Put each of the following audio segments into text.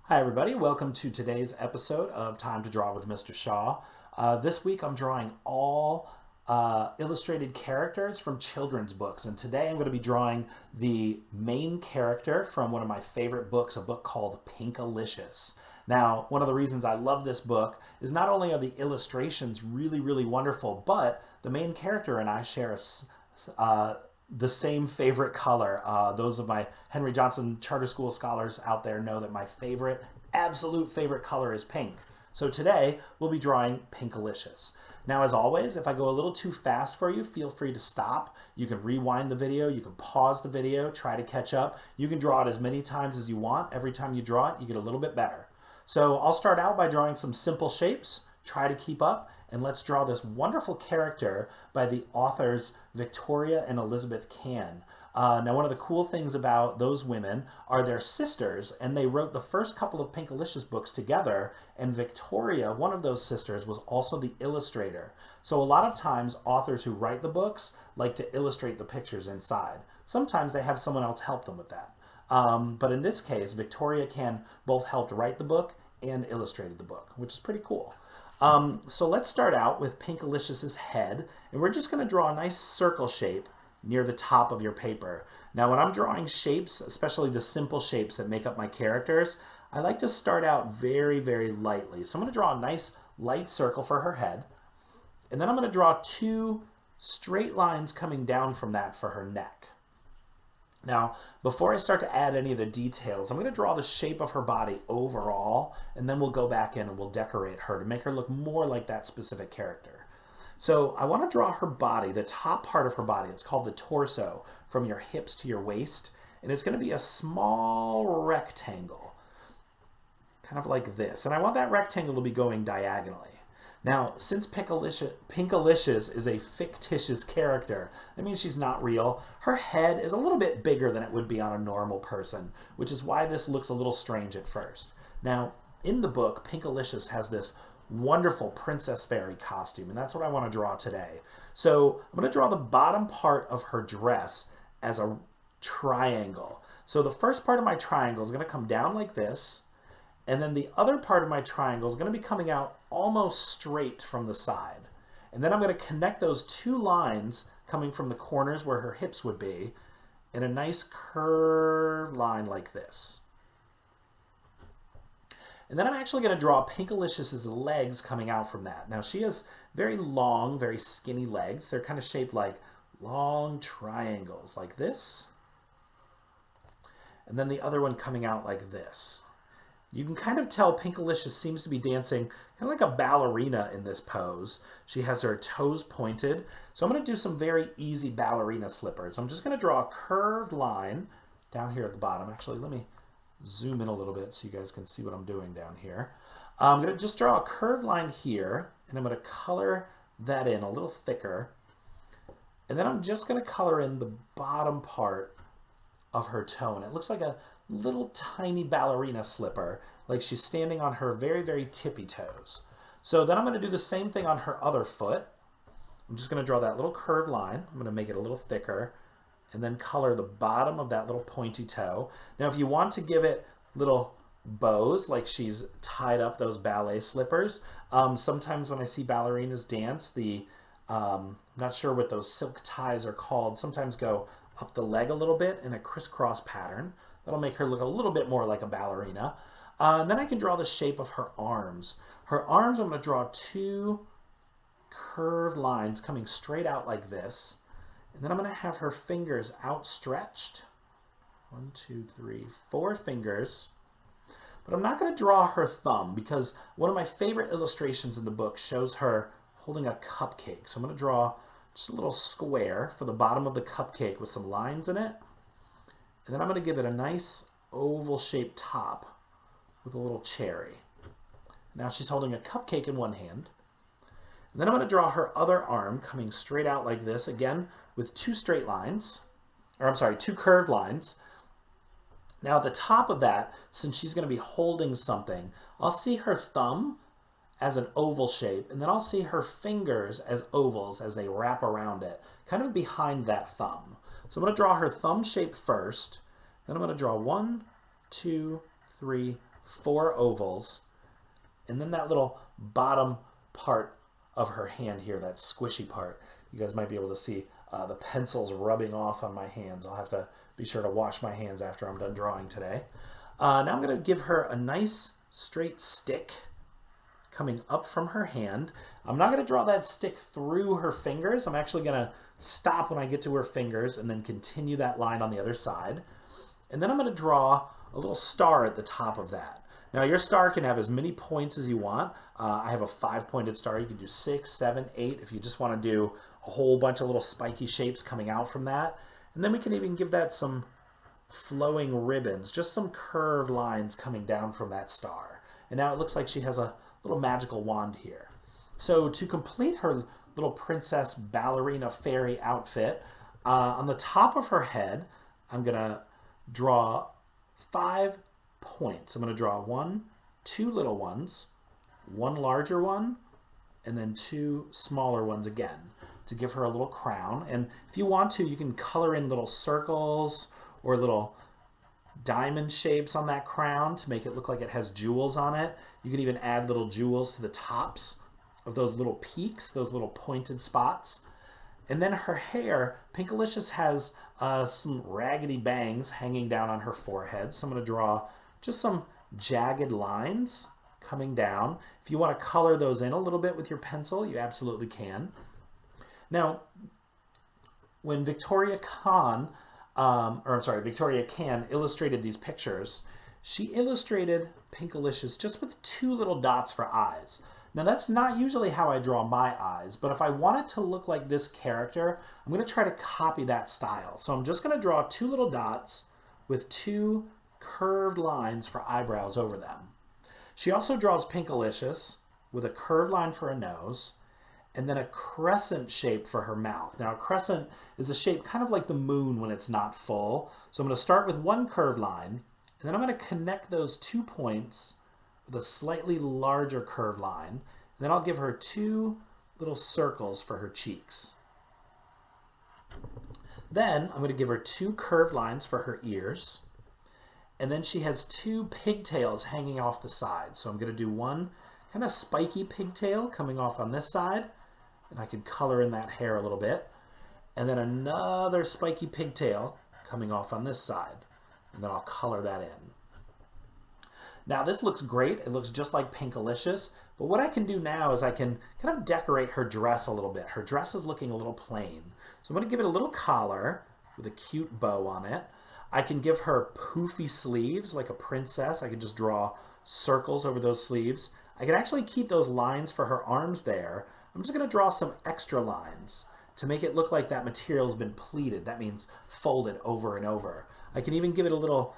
Hi everybody, welcome to today's episode of Time to Draw with Mr. Shaw. This week I'm drawing all illustrated characters from children's books, and today I'm going to be drawing the main character from one of my favorite books, a book called Pinkilicious. Now, one of the reasons I love this book is not only are the illustrations really wonderful, but the main character and I share the same favorite color. Those of my Henry Johnson Charter School scholars out there know that my favorite, absolute favorite color is pink. So today we'll be drawing Pinkilicious. Now, as always, if I go a little too fast for you, feel free to stop. You can rewind the video, you can pause the video, try to catch up. You can draw it as many times as you want. Every time you draw it, you get a little bit better. So I'll start out by drawing some simple shapes, try to keep up, and let's draw this wonderful character by the authors Victoria and Elizabeth Cann. Now, one of the cool things about those women are they're sisters, and they wrote the first couple of Pinkilicious books together, and Victoria, one of those sisters, was also the illustrator. So a lot of times, authors who write the books like to illustrate the pictures inside. Sometimes they have someone else help them with that. But in this case, Victoria Cann both helped write the book and illustrated the book, which is pretty cool. So let's start out with Pinkilicious's head, and we're just going to draw a nice circle shape near the top of your paper. Now, when I'm drawing shapes, especially the simple shapes that make up my characters, I like to start out very lightly. So I'm going to draw a nice light circle for her head, and then I'm going to draw two straight lines coming down from that for her neck. Now, before I start to add any of the details, I'm going to draw the shape of her body overall, and then we'll go back in and we'll decorate her to make her look more like that specific character. So I want to draw her body, the top part of her body. It's called the torso, from your hips to your waist, and it's going to be a small rectangle, kind of like this. And I want that rectangle to be going diagonally. Now, since Pinkilicious is a fictitious character, that means she's not real, her head is a little bit bigger than it would be on a normal person, which is why this looks a little strange at first. Now, in the book, Pinkilicious has this wonderful Princess Fairy costume, and that's what I want to draw today. So I'm going to draw the bottom part of her dress as a triangle. So the first part of my triangle is going to come down like this, and then the other part of my triangle is going to be coming out almost straight from the side. And then I'm going to connect those two lines coming from the corners where her hips would be in a nice curved line like this. And then I'm actually going to draw Pinkilicious's legs coming out from that. Now, she has very long, very skinny legs. They're kind of shaped like long triangles like this. And then the other one coming out like this. You can kind of tell Pinkilicious seems to be dancing kind of like a ballerina in this pose. She has her toes pointed. So I'm going to do some very easy ballerina slippers. I'm just going to draw a curved line down here at the bottom. Actually, let me zoom in a little bit so you guys can see what I'm doing down here. I'm going to just draw a curved line here, and I'm going to color that in a little thicker. And then I'm just going to color in the bottom part of her toe. And it looks like a little tiny ballerina slipper, like she's standing on her very tippy toes. So then I'm going to do the same thing on her other foot. I'm just going to draw that little curved line. I'm going to make it a little thicker and then color the bottom of that little pointy toe. Now, if you want to give it little bows, like she's tied up those ballet slippers, sometimes when I see ballerinas dance, not sure what those silk ties are called, sometimes go up the leg a little bit in a crisscross pattern. That'll make her look a little bit more like a ballerina. And then I can draw the shape of her arms. Her arms, I'm going to draw two curved lines coming straight out like this. And then I'm going to have her fingers outstretched. 1, 2, 3, 4 fingers. But I'm not going to draw her thumb because one of my favorite illustrations in the book shows her holding a cupcake. So I'm going to draw just a little square for the bottom of the cupcake with some lines in it. And then I'm going to give it a nice oval-shaped top with a little cherry. Now she's holding a cupcake in one hand. And then I'm going to draw her other arm coming straight out like this, again with two curved lines. Now at the top of that, since she's going to be holding something, I'll see her thumb as an oval shape, and then I'll see her fingers as ovals as they wrap around it, kind of behind that thumb. So I'm going to draw her thumb shape first, then I'm going to draw 1, 2, 3, 4 ovals, and then that little bottom part of her hand here, that squishy part. You guys might be able to see the pencils rubbing off on my hands. I'll have to be sure to wash my hands after I'm done drawing today. Now I'm going to give her a nice straight stick coming up from her hand. I'm not going to draw that stick through her fingers. I'm actually going to stop when I get to her fingers and then continue that line on the other side. And then I'm going to draw a little star at the top of that. Now your star can have as many points as you want. I have a 5-pointed star. You can do 6, 7, 8 if you just want to do a whole bunch of little spiky shapes coming out from that. And then we can even give that some flowing ribbons, just some curved lines coming down from that star. And now it looks like she has a little magical wand here. So to complete her little princess ballerina fairy outfit, on the top of her head, I'm going to draw 5 points. I'm going to draw 1, 2 little ones, 1 larger one, and then 2 smaller ones again to give her a little crown. And if you want to, you can color in little circles or little diamond shapes on that crown to make it look like it has jewels on it. You can even add little jewels to the tops of those little peaks, those little pointed spots. And then her hair, Pinkilicious has some raggedy bangs hanging down on her forehead. So I'm going to draw just some jagged lines coming down. If you want to color those in a little bit with your pencil, you absolutely can. Now, when Victoria Can illustrated these pictures, she illustrated Pinkilicious just with 2 little dots for eyes. Now that's not usually how I draw my eyes, but if I want it to look like this character, I'm going to try to copy that style. So I'm just going to draw 2 little dots with 2 curved lines for eyebrows over them. She also draws Pinkilicious with a curved line for a nose, and then a crescent shape for her mouth. Now a crescent is a shape kind of like the moon when it's not full. So I'm going to start with 1 curved line, and then I'm going to connect those 2 points with a slightly larger curved line. And then I'll give her 2 little circles for her cheeks. Then I'm going to give her 2 curved lines for her ears. And then she has 2 pigtails hanging off the side. So I'm going to do 1 kind of spiky pigtail coming off on this side. And I can color in that hair a little bit. And then another spiky pigtail coming off on this side. And then I'll color that in. Now this looks great. It looks just like Pinkilicious. But what I can do now is I can kind of decorate her dress a little bit. Her dress is looking a little plain. So I'm going to give it a little collar with a cute bow on it. I can give her poofy sleeves like a princess. I can just draw circles over those sleeves. I can actually keep those lines for her arms there. I'm just going to draw some extra lines to make it look like that material has been pleated. That means folded over and over. I can even give it a little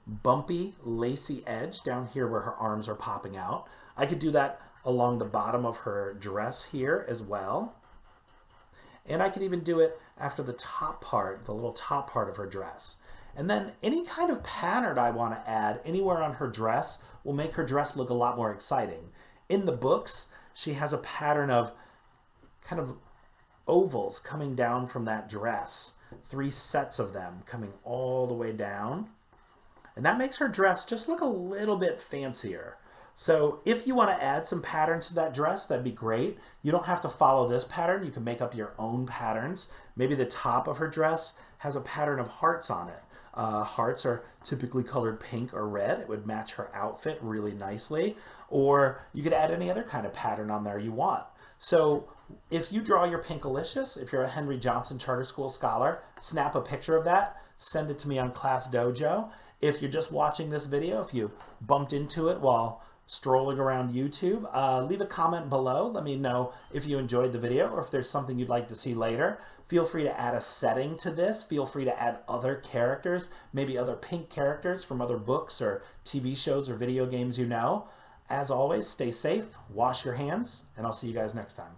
bumpy, lacy edge down here where her arms are popping out. I could do that along the bottom of her dress here as well. And I could even do it after the top part, the little top part of her dress. And then any kind of pattern I want to add anywhere on her dress will make her dress look a lot more exciting. In the books, she has a pattern of kind of ovals coming down from that dress. 3 sets of them coming all the way down. And that makes her dress just look a little bit fancier. So if you want to add some patterns to that dress, that'd be great. You don't have to follow this pattern. You can make up your own patterns. Maybe the top of her dress has a pattern of hearts on it. Hearts are typically colored pink or red. It would match her outfit really nicely. Or you could add any other kind of pattern on there you want. So if you draw your Pinkilicious, if you're a Henry Johnson Charter School scholar, snap a picture of that, send it to me on Class Dojo. If you're just watching this video, if you bumped into it while strolling around YouTube, leave a comment below. Let me know if you enjoyed the video or if there's something you'd like to see later. Feel free to add a setting to this. Feel free to add other characters, maybe other pink characters from other books or TV shows or video games you know. As always, stay safe, wash your hands, and I'll see you guys next time.